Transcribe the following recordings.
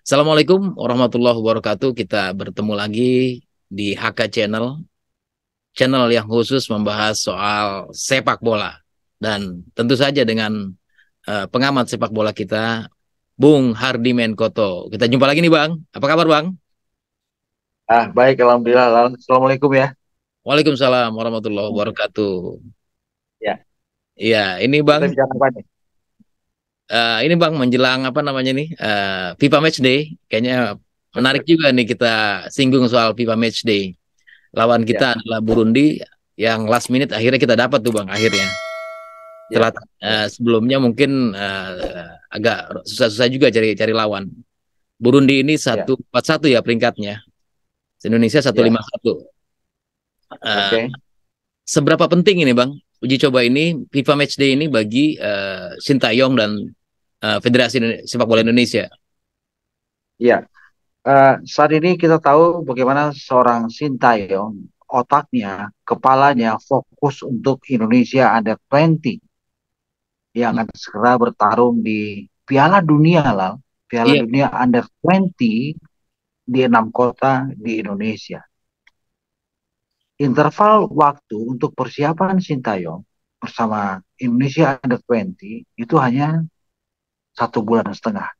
Assalamualaikum warahmatullahi wabarakatuh. Kita bertemu lagi di HK Channel, channel yang khusus membahas soal sepak bola. Dan tentu saja dengan pengamat sepak bola kita, Bung Hardi Menkoto. Kita jumpa lagi nih Bang. Apa kabar Bang? Baik, alhamdulillah. Assalamualaikum ya. Waalaikumsalam warahmatullahi wabarakatuh. Ya, Iya, ini kita Bang. bicara apa nih? Ini Bang menjelang apa namanya nih? FIFA Match Day. Kayaknya menarik Betul. juga nih kita singgung soal FIFA Match Day. Lawan Ya, kita adalah Burundi yang last minute akhirnya kita dapat tuh Bang akhirnya. ya, Setelah ya, sebelumnya mungkin agak susah-susah juga cari cari lawan. Burundi ini ya, 141 ya peringkatnya. Indonesia ya. 151. Eh, Oke. Seberapa penting ini Bang uji coba ini FIFA Matchday ini bagi Sintayong dan Federasi Sepak Bola Indonesia? Ya, saat ini kita tahu bagaimana seorang Sintayong, otaknya, kepalanya fokus untuk Indonesia Under 20 yang akan segera bertarung di Piala Dunia lah, Piala Iya, Dunia Under 20 di 6 kota di Indonesia. Interval waktu untuk persiapan Sintayong bersama Indonesia Under 20 itu hanya 1,5 bulan.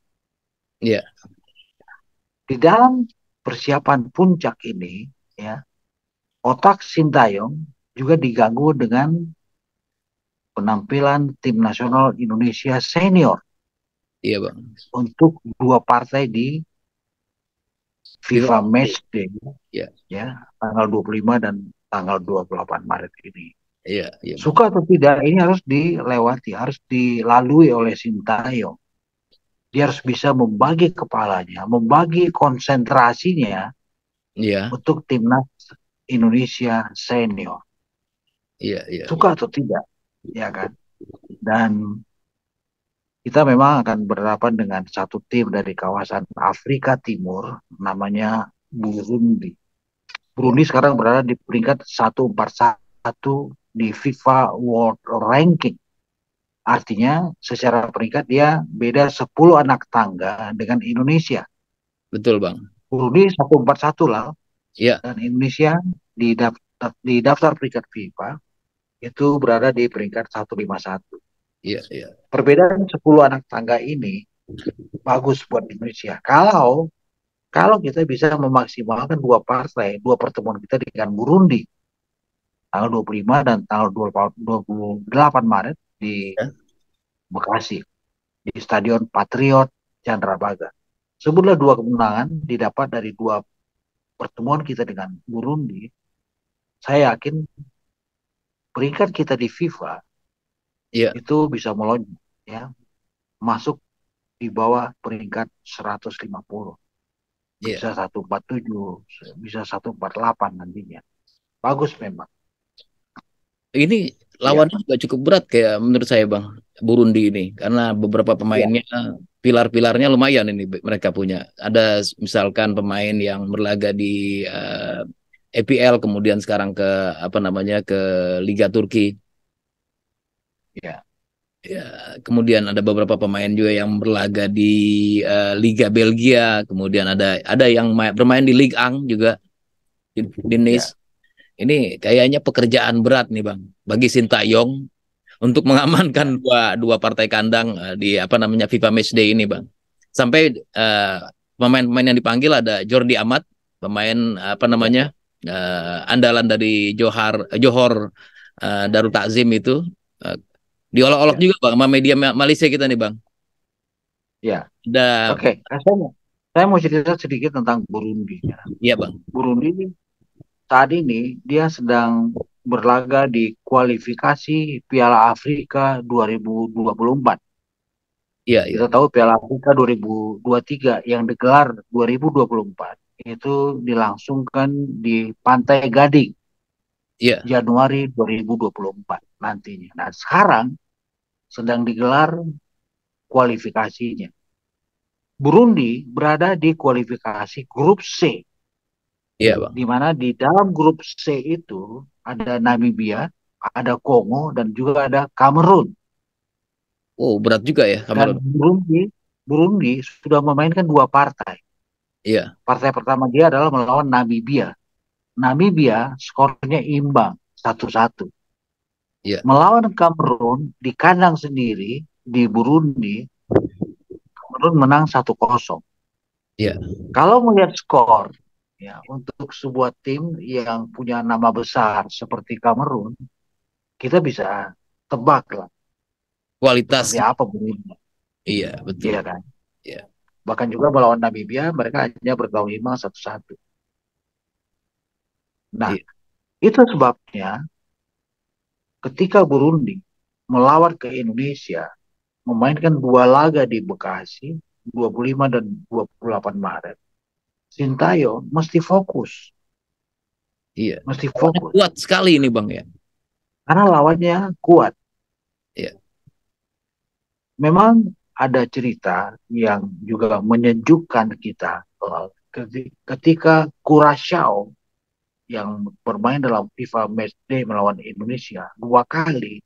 iya, Di dalam persiapan puncak ini, ya, otak Sintayong juga diganggu dengan penampilan tim nasional Indonesia senior iya Bang. untuk dua partai di FIFA FIFA Matchday. Matchday, Iya, ya, tanggal 25 dan tanggal 28 Maret ini. iya, iya Bang. Suka atau tidak, ini harus dilewati, harus dilalui oleh Sintayong. Dia harus bisa membagi kepalanya, membagi konsentrasinya Iya, untuk timnas Indonesia senior. iya, iya, iya. Suka atau tidak, ya kan? Dan kita memang akan berhadapan dengan satu tim dari kawasan Afrika Timur, namanya Burundi. Iya. Burundi sekarang berada di peringkat 141 di FIFA World Ranking. Artinya secara peringkat dia beda 10 anak tangga dengan Indonesia. Betul Bang. Burundi 141 lah, Iya, dan Indonesia di daftar peringkat FIFA itu berada di peringkat 151. iya, iya. Perbedaan 10 anak tangga ini bagus buat Indonesia. Kalau kita bisa memaksimalkan dua partai, dua pertemuan kita dengan Burundi tanggal 25 dan tanggal 28 Maret di Ya. Bekasi, di Stadion Patriot Candrabaga. Sebutlah dua kemenangan didapat dari dua pertemuan kita dengan Burundi, saya yakin peringkat kita di FIFA Iya, itu bisa melonjak, ya, masuk di bawah peringkat 150. iya. Bisa 147, bisa 148 nantinya. Bagus memang. Ini Ya, lawannya juga cukup berat kayak menurut saya Bang, Burundi ini karena beberapa ya, pemainnya pilar-pilarnya lumayan ini mereka punya. Ada misalkan pemain yang berlaga di EPL kemudian sekarang ke apa namanya ke Liga Turki. ya, Ya, kemudian ada beberapa pemain juga yang berlaga di Liga Belgia, kemudian ada yang bermain di Ligue 1 juga di ya, Nice. Ini kayaknya pekerjaan berat nih Bang bagi Sintayong untuk ya, mengamankan dua partai kandang di apa namanya FIFA Matchday ini Bang. Sampai pemain-pemain yang dipanggil ada Jordi Amat, pemain apa ya, namanya andalan dari Johor Darul Takzim itu uh, diolok-olok ya, juga Bang sama media Malaysia kita nih Bang. ya. Ada Oke, saya mau cerita sedikit tentang Burundi, ya. iya Bang. Burundi saat ini dia sedang berlaga di kualifikasi Piala Afrika 2024. Iya iya. Kita tahu Piala Afrika 2023 yang digelar 2024 itu dilangsungkan di Pantai Gading Iya. Januari 2024 nantinya. Nah, sekarang sedang digelar kualifikasinya. Burundi berada di kualifikasi grup C, Iya Bang. di mana di dalam grup C itu ada Namibia, ada Kongo, dan juga ada Kamerun. Oh, berat juga ya Dan Kamerun. Burundi sudah memainkan dua partai. Iya, Partai pertama dia adalah melawan Namibia. Namibia skornya imbang 1-1. iya, Melawan Kamerun di kandang sendiri di Burundi, Kamerun menang 1-0. iya. Kalau melihat skor, ya untuk sebuah tim yang punya nama besar seperti Kamerun, kita bisa tebak lah seperti Kualitasnya. apa Burundi, Iya, betul. iya kan? Iya, Bahkan juga melawan Namibia mereka hanya bertahan imbang 1-1. Nah, iya, itu sebabnya ketika Burundi melawan ke Indonesia, memainkan dua laga di Bekasi, 25 dan 28 Maret, Sintayong mesti fokus, iya. mesti Lawannya fokus. kuat sekali ini Bang ya. Karena lawannya kuat. Iya, Memang ada cerita yang juga menyejukkan kita ketika Curaçao yang bermain dalam FIFA Matchday melawan Indonesia dua kali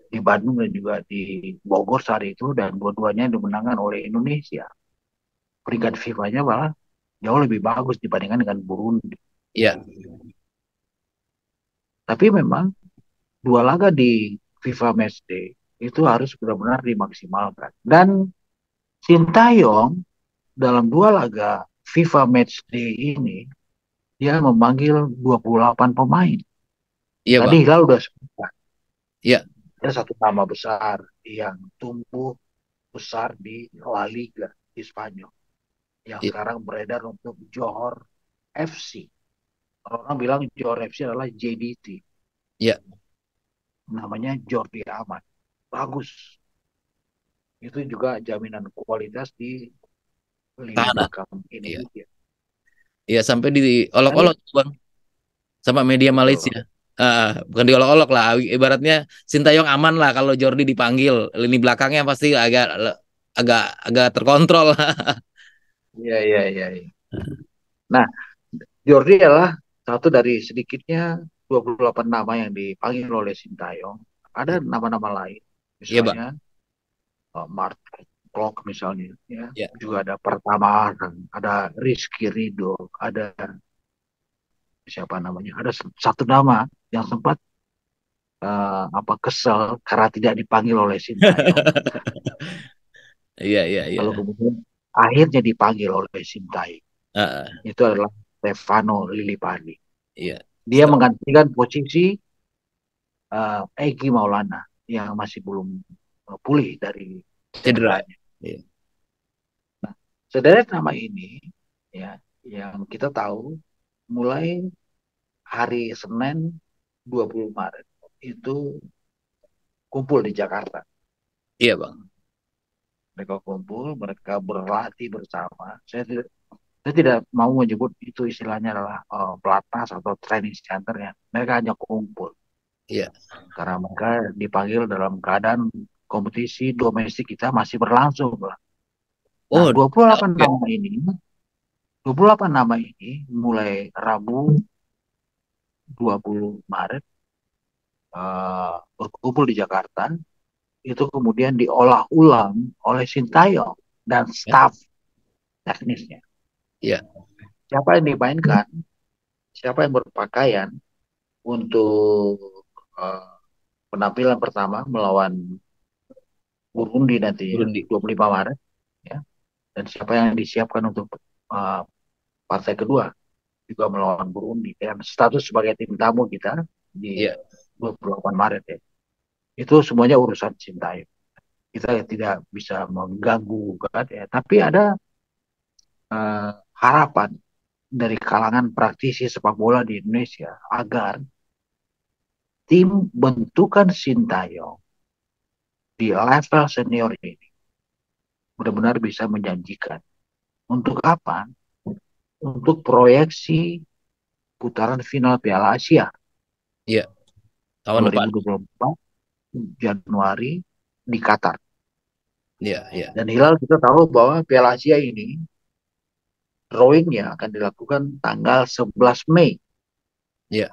di Bandung dan juga di Bogor saat itu, dan dua-duanya dimenangkan oleh Indonesia. Peringkat FIFA-nya malah jauh lebih bagus dibandingkan dengan Burundi. iya, Tapi memang dua laga di FIFA Matchday itu harus benar-benar dimaksimalkan. Dan Sintayong dalam dua laga FIFA Matchday ini dia memanggil 28 pemain. iya Tadi Bang. Hilal udah sebutkan, Iya, ada satu nama besar yang tumbuh besar di La Liga di Spanyol yang iya, sekarang beredar untuk Johor FC. Orang bilang Johor FC adalah JDT. iya. Namanya Jordi Amat. Bagus. Itu juga jaminan kualitas di lini Tahanan. belakang Iya, Indonesia. iya sampai Tapi diolok-olok Bang sama media betul. Malaysia. Bukan diolok-olok lah, ibaratnya Sintayong aman lah kalau Jordi dipanggil, lini belakangnya pasti agak agak terkontrol. Iya, iya, iya. Iya. Nah, Jordi adalah satu dari sedikitnya 28 nama yang dipanggil oleh Sintayong. Ada nama-nama lain, Iya Bang. misalnya Mark Klok misalnya, ya. Iya, Juga ada Pertama, ada Rizky Ridho, ada siapa namanya? Ada satu nama yang sempat kesel karena tidak dipanggil oleh Sintayong. iya, iya, iya. Lalu kemudian akhirnya dipanggil oleh Sintayong. Ah, Itu adalah Stefano Lillipali. iya. Dia menggantikan posisi Egy Maulana yang masih belum pulih dari Cedera. cederanya. Iya. Nah, sederet nama ini ya yang kita tahu mulai hari Senin 20 Maret itu kumpul di Jakarta. Iya Bang. Mereka kumpul, mereka berlatih bersama. Saya tidak mau menyebut itu istilahnya adalah pelatnas atau training center ya. Mereka hanya kumpul Iya. karena mereka dipanggil dalam keadaan kompetisi domestik kita masih berlangsung. Nah, Oh, 28 oke. nama ini, 28 nama ini mulai Rabu 20 Maret berkumpul di Jakarta, itu kemudian diolah ulang oleh Sintayong dan Ya. staf teknisnya. Iya. Siapa yang dimainkan, siapa yang berpakaian untuk uh, penampilan pertama melawan Burundi nanti ya, Burundi. 25 Maret, ya. Dan siapa yang disiapkan untuk uh, partai kedua juga melawan Burundi dengan status sebagai tim tamu kita di Iya. 28 Maret ya. Itu semuanya urusan Sintayong. Kita tidak bisa mengganggu kan ya, tapi ada harapan dari kalangan praktisi sepak bola di Indonesia agar tim bentukan Sintayong di level senior ini benar-benar bisa menjanjikan. Untuk apa? Untuk proyeksi putaran final Piala Asia Iya. Tahun depan. 2024 Januari di Qatar. Iya. Iya. Dan Hilal kita tahu bahwa Piala Asia ini drawingnya akan dilakukan tanggal 11 Mei. Iya.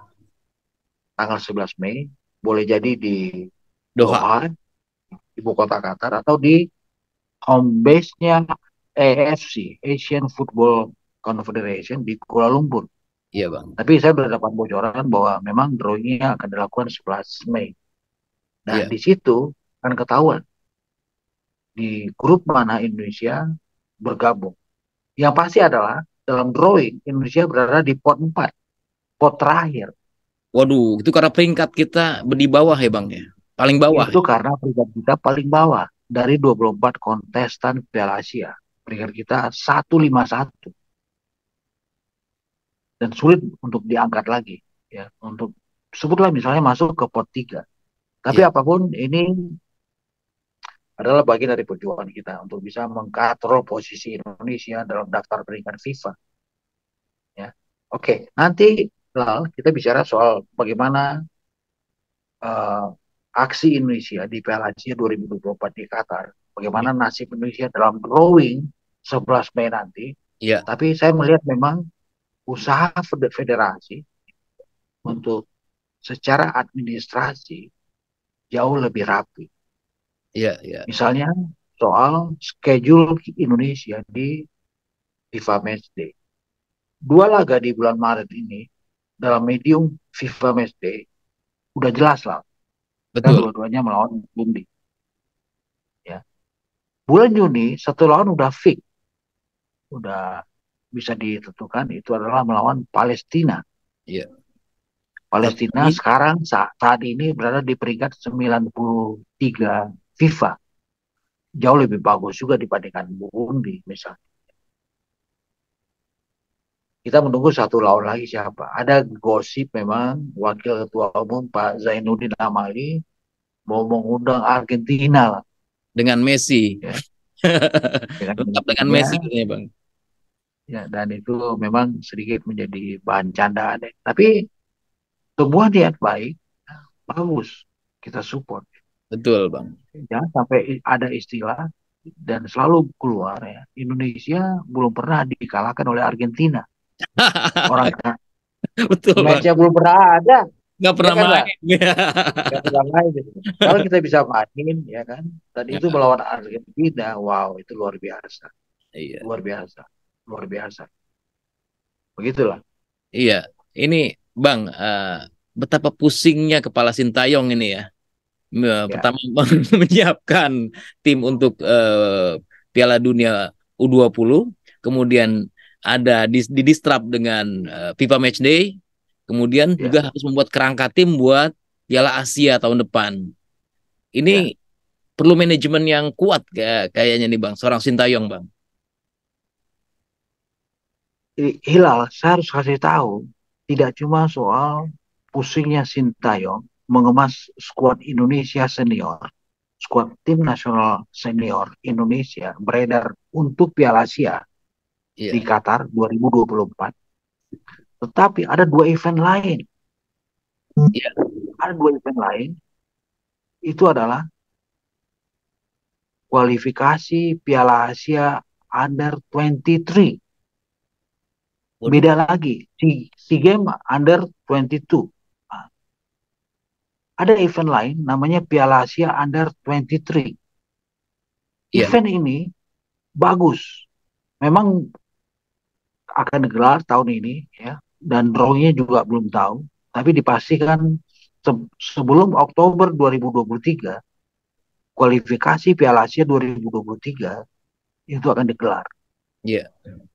Tanggal 11 Mei. boleh jadi di Doha. Doha, ibu kota Qatar, atau di home base-nya AFC, Asian Football Confederation di Kuala Lumpur. Iya bang. Tapi saya sudah dapat bocoran bahwa memang drawingnya akan dilakukan 11 Mei. Nah, Iya. di situ akan ketahuan di grup mana Indonesia bergabung. Yang pasti adalah dalam drawing Indonesia berada di pot 4, pot terakhir. Waduh, itu karena peringkat kita di bawah ya bang ya, paling bawah. Itu karena peringkat kita paling bawah dari 24 kontestan Piala Asia. Peringkat kita 151 dan sulit untuk diangkat lagi ya, untuk sebutlah misalnya masuk ke pot 3. Tapi Iya. apapun ini adalah bagian dari perjuangan kita untuk bisa mengkatrol posisi Indonesia dalam daftar peringkat FIFA ya. Oke, nanti kita bicara soal bagaimana uh, aksi Indonesia di Piala Asia 2024 di Qatar. Bagaimana nasib Indonesia dalam drawing 11 Mei nanti. Iya. Tapi saya melihat memang usaha federasi untuk secara administrasi jauh lebih rapi. Iya. Iya. Misalnya soal schedule Indonesia di FIFA Matchday. 2 laga di bulan Maret ini dalam medium FIFA Matchday udah jelas lah. Dan Betul. dua-duanya melawan Burundi. Ya. Bulan Juni satu lawan udah fix, udah bisa ditentukan itu adalah melawan Palestina. Iya. Palestina Tapi sekarang saat ini berada di peringkat 93 FIFA. Jauh lebih bagus juga dibandingkan Burundi misalnya. Kita menunggu satu lawan lagi siapa. Ada gosip memang Wakil Ketua Umum Pak Zainuddin Amali mau mengundang Argentina lah. dengan Messi, Ya, dengan lengkap dengan Indonesia. Messi katanya bang. Ya, dan itu memang sedikit menjadi bahan candaan. Tapi semua niat baik, bagus. Kita support. Betul bang. Jangan sampai ada istilah dan selalu keluar ya. Indonesia belum pernah dikalahkan oleh Argentina. Orang Betul bang. matchnya belum pernah ada, Nggak ya pernah kan lah. main. Nggak pernah main gitu. Kalau kita bisa mainin, ya kan. Dan itu melawan Argentina, wow, itu luar biasa, Iya. luar biasa, luar biasa. Begitulah. Iya. Ini bang, betapa pusingnya kepala Sintayong ini ya. Ya, Pertama bang menyiapkan tim untuk Piala Dunia U20, kemudian ada di distrap dengan FIFA Matchday, kemudian juga ya, harus membuat kerangka tim buat Piala Asia tahun depan. Ini ya. perlu manajemen yang kuat kayaknya nih bang, seorang Sintayong bang. Hilal, saya harus kasih tahu, tidak cuma soal pusingnya Sintayong mengemas skuad Indonesia senior, skuad tim nasional senior Indonesia beredar untuk Piala Asia di Iya. Qatar 2024. Tetapi ada 2 event lain. Iya. Ada 2 event lain, itu adalah kualifikasi Piala Asia Under 23. Waduh. Beda lagi, si game Under 22. Ada event lain namanya Piala Asia Under 23. Iya. Event ini bagus. Memang akan digelar tahun ini ya, dan drawingnya juga belum tahu, tapi dipastikan sebelum Oktober 2023 kualifikasi Piala Asia 2023 itu akan digelar. Iya.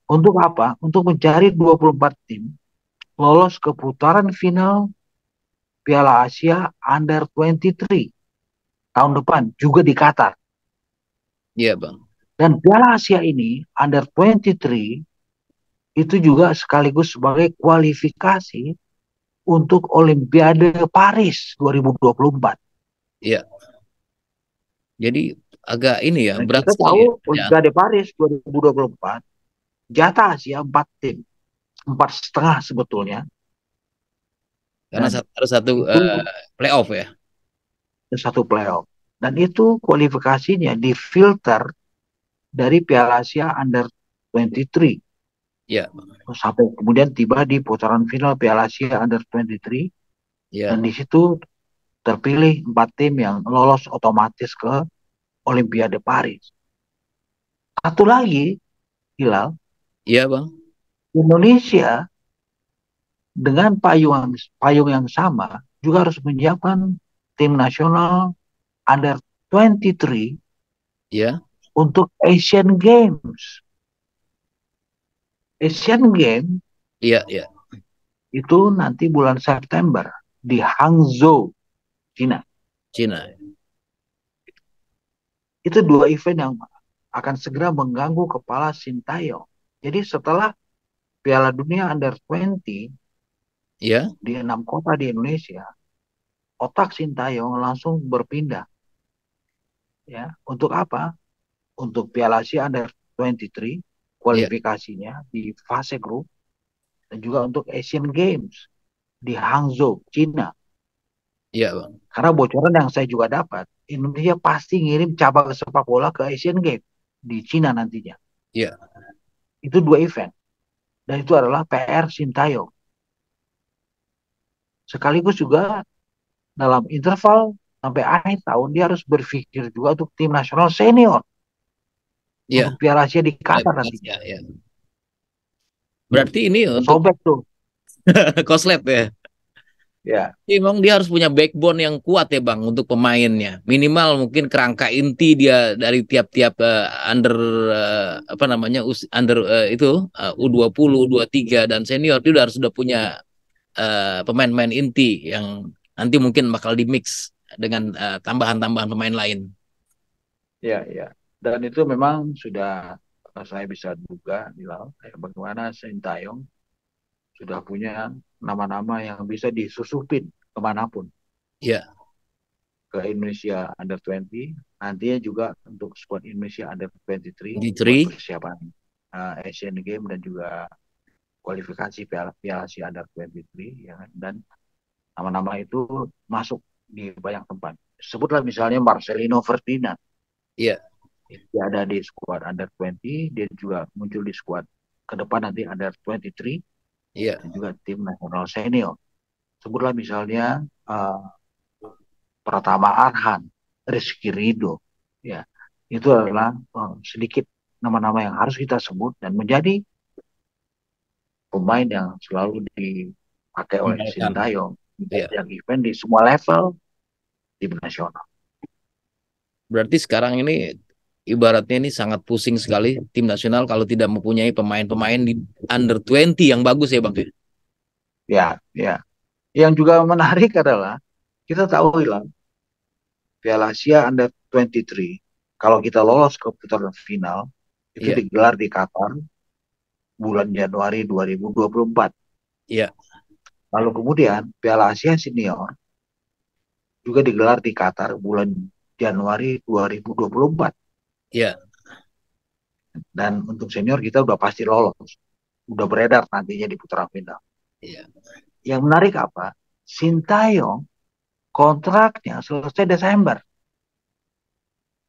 Untuk apa? Untuk mencari 24 tim lolos ke putaran final Piala Asia Under 23 tahun depan juga di Qatar. Iya bang. Dan Piala Asia ini Under 23 itu juga sekaligus sebagai kualifikasi untuk Olimpiade Paris 2024. Iya. Jadi agak ini ya, Dan berat kita sekali tahu ya. Olimpiade Paris 2024 jatah Asia 4 tim, 4,5 sebetulnya. Karena Dan harus satu itu playoff ya. satu playoff. Dan itu kualifikasinya difilter dari Piala Asia Under 23. Iya. Sampai kemudian tiba di putaran final Piala Asia Under 23. Iya. Dan di situ terpilih 4 tim yang lolos otomatis ke Olimpiade Paris. Satu lagi, Hilal, Iya bang. Indonesia dengan payung yang sama juga harus menyiapkan tim nasional under 23 Iya. untuk Asian Games. Asian Games Iya. Iya. itu nanti bulan September di Hangzhou, Cina. Cina. Itu 2 event yang akan segera mengganggu kepala Sintayong. Jadi setelah Piala Dunia Under 20 Iya. di 6 kota di Indonesia, otak Sintayong langsung berpindah. Ya, untuk apa? Untuk Piala Asia Under 23 Iya. kualifikasinya di fase grup dan juga untuk Asian Games di Hangzhou, Cina. Iya bang. Karena bocoran yang saya juga dapat, Indonesia pasti ngirim cabang sepak bola ke Asian Games di Cina nantinya. Iya. Itu 2 event. Dan itu adalah PR Sintayong. Sekaligus juga dalam interval sampai akhir tahun dia harus berpikir juga untuk tim nasional senior Iya. untuk Piala Asia di Qatar nantinya. Iya. Iya. Berarti ini untuk Sobek tuh. koslet ya. Ya, Emang dia harus punya backbone yang kuat ya bang untuk pemainnya. Minimal mungkin kerangka inti dia dari tiap-tiap under apa namanya under itu U20, U23 dan senior itu sudah punya pemain-pemain inti yang nanti mungkin bakal di mix dengan tambahan-tambahan pemain lain. ya, ya. Dan itu memang sudah saya bisa duga di laut bagaimana Sintayong sudah punya nama-nama yang bisa disusupin kemanapun Ya, ke Indonesia Under 20, nantinya juga untuk squad Indonesia Under 23 di buat three. persiapan Asian Games dan juga kualifikasi Piala Asia Under 23 ya kan? Dan nama-nama itu masuk di banyak tempat. Sebutlah misalnya Marcelino Ferdinand. Iya, Dia ada di squad Under 20, dia juga muncul di squad ke depan nanti Under 23 iya, dan juga tim nasional senior. Sebutlah misalnya Pratama Arhan, Rizky Ridho, ya itu adalah sedikit nama-nama yang harus kita sebut dan menjadi pemain yang selalu dipakai oleh andalkan. Sintayong di Iya. yang event di semua level tim nasional. Berarti sekarang ini ibaratnya ini sangat pusing sekali tim nasional kalau tidak mempunyai pemain-pemain di under 20 yang bagus ya bang. Ya, ya. Yang juga menarik adalah kita tahu lah Piala Asia Under 23 kalau kita lolos ke putaran final itu Iya, digelar di Qatar bulan Januari 2024. iya, Lalu kemudian Piala Asia Senior juga digelar di Qatar bulan Januari 2024. iya, Dan untuk senior kita udah pasti lolos. Udah beredar nantinya di putaran final. iya. Yang menarik apa? Sintayong kontraknya selesai Desember.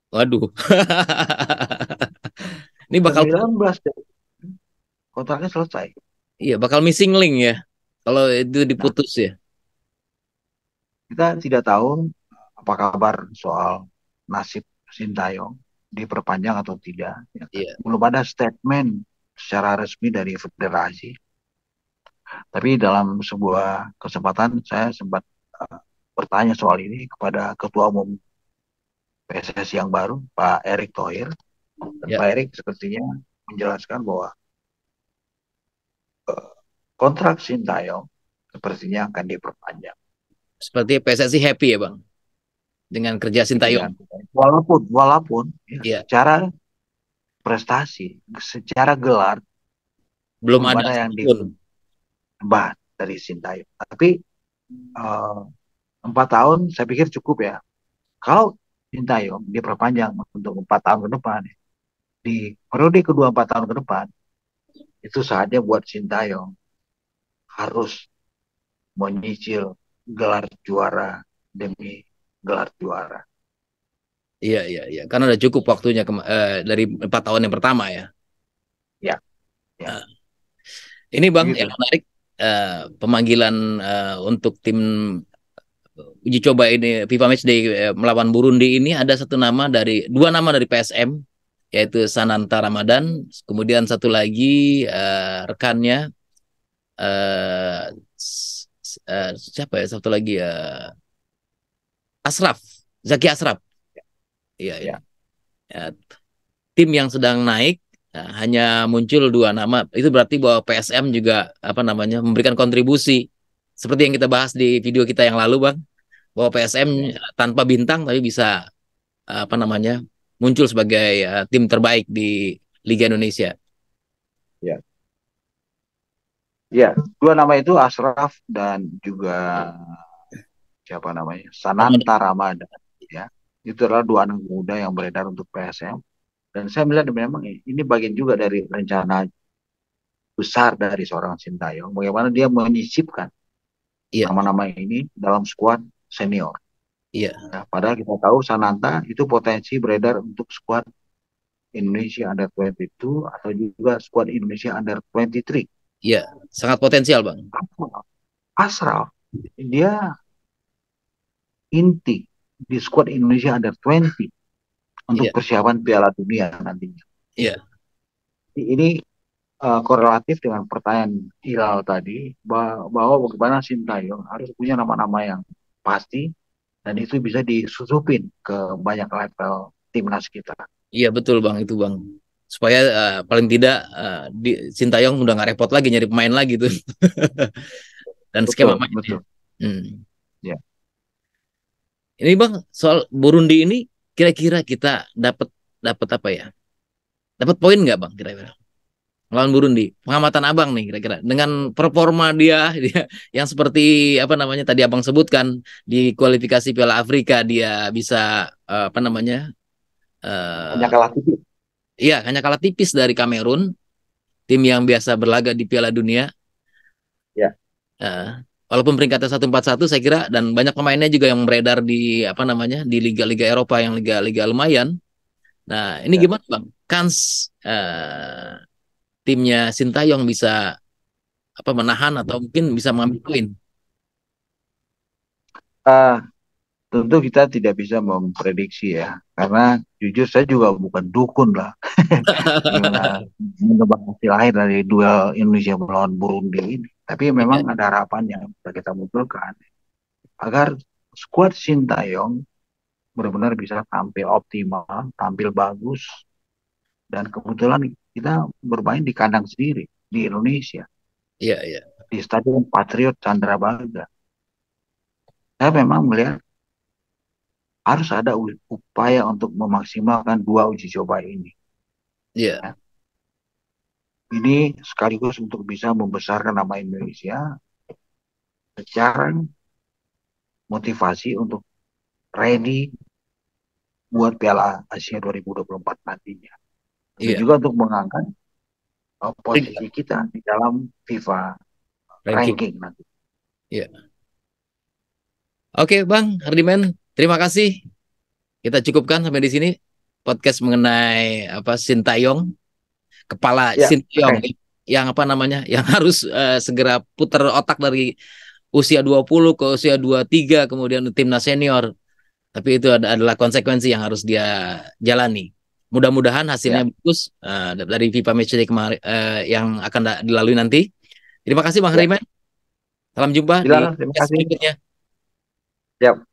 Waduh. Ini bakal 19 kontraknya selesai. iya bakal missing link ya kalau itu Nah, diputus ya. kita tidak tahu apa kabar soal nasib Sintayong diperpanjang atau tidak. Ya kan? Iya, Belum ada statement secara resmi dari federasi. Tapi dalam sebuah kesempatan saya sempat bertanya soal ini kepada Ketua Umum PSSI yang baru, Pak Erick Thohir. Dan ya. Pak Erick sepertinya menjelaskan bahwa kontrak Sintayong sepertinya akan diperpanjang. Seperti PSSI happy ya bang dengan kerja Sintayong. Dengan walaupun ya, Iya, secara prestasi, secara gelar belum belum ada ada yang satupun. dibahas dari Sintayong. Tapi eh, 4 tahun saya pikir cukup ya. Kalau Sintayong diperpanjang untuk 4 tahun ke depan, di periode kedua 4 tahun ke depan, itu saatnya buat Sintayong harus menyicil gelar juara demi gelar juara. Iya, iya, iya. Karena udah cukup waktunya dari 4 tahun yang pertama ya. Ya, ya, Nah, ini bang yang begitu. menarik pemanggilan untuk tim uji coba ini FIFA Matchday melawan Burundi ini ada dua nama dari PSM, yaitu Sananta Ramadan, kemudian satu lagi rekannya eh, siapa ya, satu lagi Asraf, Zaki Asraf. Iya, iya. Ya. Ya, tim yang sedang naik hanya muncul dua nama. Itu berarti bahwa PSM juga apa namanya memberikan kontribusi seperti yang kita bahas di video kita yang lalu, Bang, bahwa PSM Ya. tanpa bintang tapi bisa apa namanya muncul sebagai tim terbaik di Liga Indonesia. Ya. Ya, dua nama itu Ashraf dan juga siapa namanya? Sananta Ramadan. Ya. Itu adalah dua anak muda yang beredar untuk PSM. Dan saya melihat memang ini bagian juga dari rencana besar dari seorang Sintayong. Bagaimana dia menyisipkan Iya, nama-nama ini dalam skuad senior. iya, Ya, padahal kita tahu Sananta itu potensi beredar untuk skuad Indonesia Under 22 atau juga skuad Indonesia Under 23. iya, sangat potensial, Bang. Ashraf, dia inti di skuad Indonesia Under 20 untuk Iya, persiapan Piala Dunia nantinya. iya, Ini korelatif dengan pertanyaan Hilal tadi bahwa bagaimana Sintayong harus punya nama-nama yang pasti dan itu bisa disusupin ke banyak level timnas kita. iya betul, Bang, itu, Bang. Supaya paling tidak di Sintayong udah nggak repot lagi nyari pemain lagi tuh. Dan skema Betul, mainnya. betul. Hmm. Ya. Ini, Bang, soal Burundi ini kira-kira kita dapat dapat apa ya? Dapat poin nggak, Bang, kira-kira? Lawan Burundi. Pengamatan Abang nih kira-kira dengan performa dia yang seperti apa namanya tadi Abang sebutkan di kualifikasi Piala Afrika dia bisa apa namanya? Hanya eh kalah tipis. iya, hanya kalah tipis dari Kamerun, tim yang biasa berlaga di Piala Dunia. Ya, Eh, Walaupun peringkatnya 141 saya kira dan banyak pemainnya juga yang beredar di apa namanya di liga-liga Eropa yang liga-liga lumayan. Nah, ini ya. gimana, Bang? Kans timnya Sintayong bisa apa menahan atau mungkin bisa mengambil poin? Ah, tentu kita tidak bisa memprediksi ya, karena jujur saya juga bukan dukun lah. Gimana menebak hasil akhir dari duel Indonesia melawan Burundi ini. Tapi memang Iya, ada harapan yang bisa kita munculkan agar skuad Sintayong benar-benar bisa tampil optimal, tampil bagus, dan kebetulan kita bermain di kandang sendiri di Indonesia, iya, iya, di Stadion Patriot Candrabaga. Saya memang melihat harus ada upaya untuk memaksimalkan dua uji coba ini. iya, Ya. Ini sekaligus untuk bisa membesarkan nama Indonesia secara motivasi untuk ready buat Piala Asia 2024 nantinya. Tapi iya. juga untuk mengangkat posisi Peringkat kita di dalam FIFA ranking. ranking nanti. Iya. Oke, Bang Hardiman, terima kasih. Kita cukupkan sampai di sini podcast mengenai apa Sintayong, kepala Ya, Sintayong oke. yang apa namanya, yang harus segera putar otak dari usia 20 ke usia 23 kemudian timnas senior. Tapi itu adalah konsekuensi yang harus dia jalani. Mudah-mudahan Ya, hasilnya bagus dari FIFA Matchday kemarin yang akan dilalui nanti. Terima kasih Bang ya. Hariman. Salam jumpa di Bilang terima podcast kasih. berikutnya. Ya.